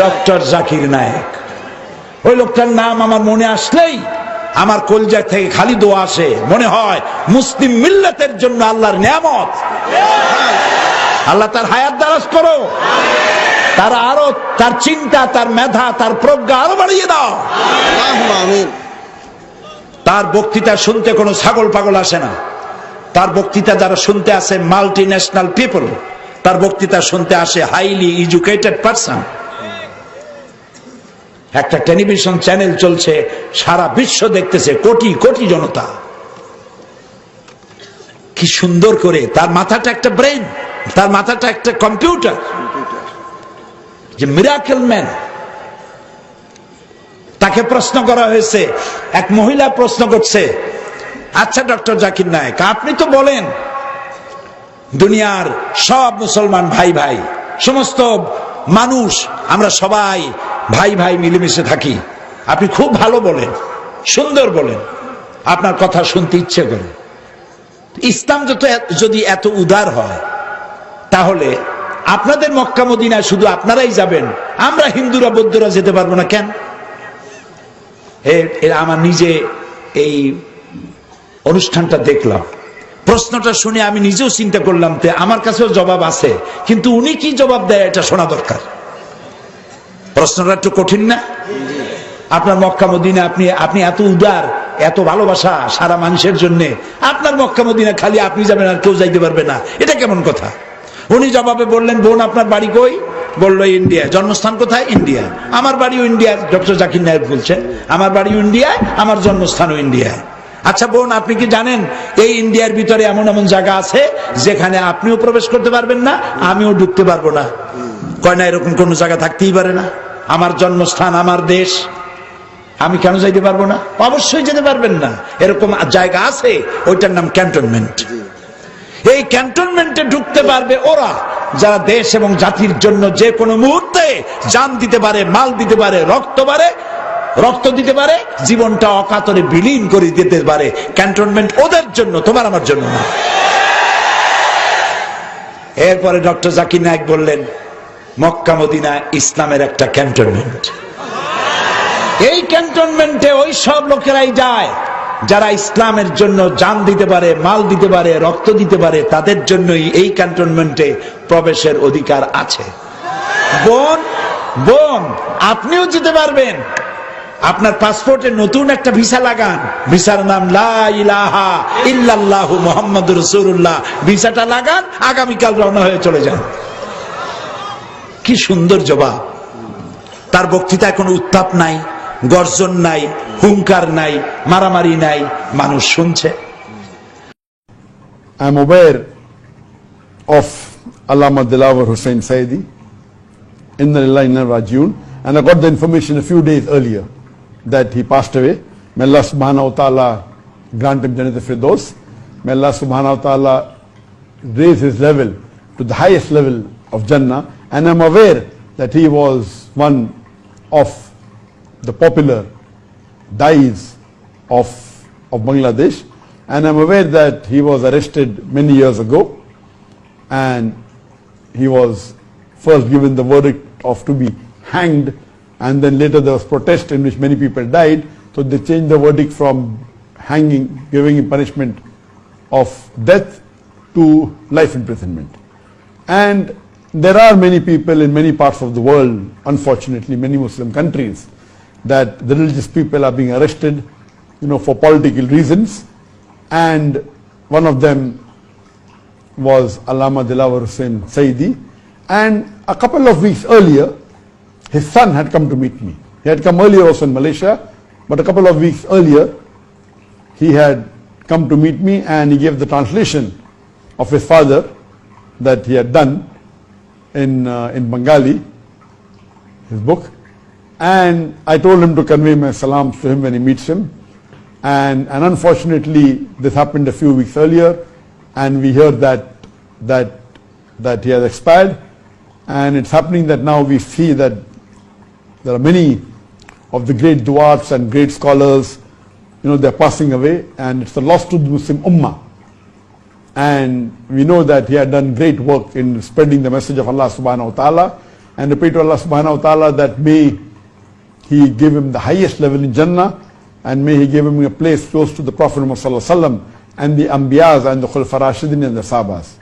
Doctor Zakir Naik. ওই লোকটার নাম আমার মনে আসলেই আমার কলজা থেকে খালি দোয়া আসে, মনে হয় মুসলিম মিল্লাতের জন্য আল্লাহর নিয়ামত। আল্লাহ তার হায়াত দারাজ করো, তার আরো তার চিন্তা, তার মেধা, তার প্রজ্ঞা আরো বাড়িয়ে দাও। তার বক্তৃতা শুনতে কোনো ছাগল পাগল আসে না। তার বক্তৃতা যারা শুনতে আসে মাল্টি ন্যাশনাল পিপল, তার বক্তৃতা শুনতে আসে হাইলি এডুকেটেড পারসন। একটা টেলিভিশন চ্যানেল চলছে, সারা বিশ্ব দেখতেছে, কোটি কোটি জনতা। কি সুন্দর করে, তার মাথাটা একটা ব্রেন, তার মাথাটা একটা কম্পিউটার, যে মিরাকেল ম্যান। তাকে প্রশ্ন করা হয়েছে, এক মহিলা প্রশ্ন করছে, আচ্ছা ডক্টর জাকির নায়েক, আপনি তো বলেন দুনিয়ার সব মুসলমান ভাই ভাই, সমস্ত মানুষ আমরা সবাই ভাই ভাই মিলেমিশে থাকি। আপনি খুব ভালো বলেন, সুন্দর বলেন, আপনার কথা শুনতে ইচ্ছে করে। ইসলাম যদি এত উদার হয়, তাহলে আপনাদের মক্কা মদিনায় শুধু আপনারাই যাবেন, আমরা হিন্দুরা বৌদ্ধরা যেতে পারবো না কেন? আমার নিজে এই অনুষ্ঠানটা দেখলাম, প্রশ্নটা শুনে আমি নিজেও চিন্তা করলাম, আমার কাছেও জবাব আছে, কিন্তু উনি কি জবাব দেয় এটা শোনা দরকার। প্রশ্নটা একটু কঠিন না? আপনার মক্কা মদিনা, আপনি এত উদার, এত ভালোবাসা সারা মানুষের জন্য, আপনার মক্কা মদিনা খালি আপনি যাবেন আর কেউ যাইতে পারবে না, এটা কেমন কথা? উনি জবাবে বললেন, বোন আপনার বাড়ি কই? বললো ইন্ডিয়া। জন্মস্থান কোথায়? ইন্ডিয়া। আমার বাড়িও ইন্ডিয়া। ডক্টর জাকির নায়েক বলছেন, আমার বাড়িও ইন্ডিয়ায়, আমার জন্মস্থানও ইন্ডিয়ায়। আচ্ছা বোন, আপনি কি জানেন এই ইন্ডিয়ার ভিতরে এমন এমন জায়গা আছে যেখানে আপনিও প্রবেশ করতে পারবেন না, আমিও ঢুকতে পারবো না? কয় না, এরকম কোন জায়গা থাকতেই পারে না। আমার জন্মস্থান, আমার দেশ, আমি কেন যাইতে পারবো না? অবশ্যই যেতে পারবেন না। এরকম জায়গা আছে, ওইটার নাম ক্যান্টনমেন্ট। এই ক্যান্টনমেন্টে ঢুকতে পারবে ওরা যারা দেশ এবং জাতির জন্য যে কোনো মুহূর্তে জান দিতে পারে, মাল দিতে পারে, রক্ত দিতে পারে, জীবনটা অকাতরে বিলীন করে দিতে পারে। ক্যান্টনমেন্ট ওদের জন্য, তোমার আমার জন্য না। এরপরে ডক্টর জাকির নায়েক বললেন, মক্কা মদিনা ইসলামের একটা ক্যান্টনমেন্ট। এই ক্যান্টনমেন্টে ওই সব লোকেরাই যায় যারা ইসলামের জন্য জান দিতে পারে, মাল দিতে পারে, রক্ত দিতে পারে, তাদের জন্যই এই ক্যান্টনমেন্টে প্রবেশের অধিকার আছে। বোন আপনিও যেতে পারবেন। আপনার পাসপোর্টে নতুন একটা ভিসা লাগান, ভিসার নাম লা ইলাহা ইল্লাল্লাহু মুহাম্মাদুর রাসূলুল্লাহ। ভিসাটা লাগান, আগামীকাল রওনা হয়ে চলে যান। কি সুন্দর জবাব! তার বক্তৃতায় কোনো উত্তাপ নাই, গর্জন নাই, হুঙ্কার নাই, মারামারি নাই, মানুষ শুনছে। I am aware of Allama Dilawar Hussain Saidi, Inna Lillahi wa Inna Ilaihi Raji'un, and I got the information a few days earlier that he passed away. May Allah subhanahu wa ta'ala grant him Jannat al-Firdaus. May Allah subhanahu wa ta'ala raise his level to the highest level of Jannah. And I am aware that he was one of the popular dais of Bangladesh, and I'm aware that he was arrested many years ago, and he was first given the verdict of to be hanged, and then later there was protest in which many people died, so they changed the verdict from hanging, giving him punishment of death, to life imprisonment. And there are many people in many parts of the world, unfortunately many Muslim countries, that the religious people are being arrested, for political reasons, and one of them was Allama Dilawar Hussain Saidi. And a couple of weeks earlier, his son had come to meet me. He had come earlier also in Malaysia, but a couple of weeks earlier, he had come to meet me, and he gave the translation of his father that he had done in Bengali, his book. And I told him to convey my salams to him when he meets him. And unfortunately, this happened a few weeks earlier, and we heard that he has expired. And it's happening that now we see that there are many of the great du'ats and great scholars, they're passing away, and it's a loss to the Muslim Ummah. And we know that he had done great work in spreading the message of Allah subhanahu wa ta'ala. and I pray to Allah subhanahu wa ta'ala that may He give him the highest level in Jannah, and may He give him a place close to the Prophet Muhammad sallallahu alaihi wasallam and the Anbiyas and the Khulafa Rashidin and the Sahabas.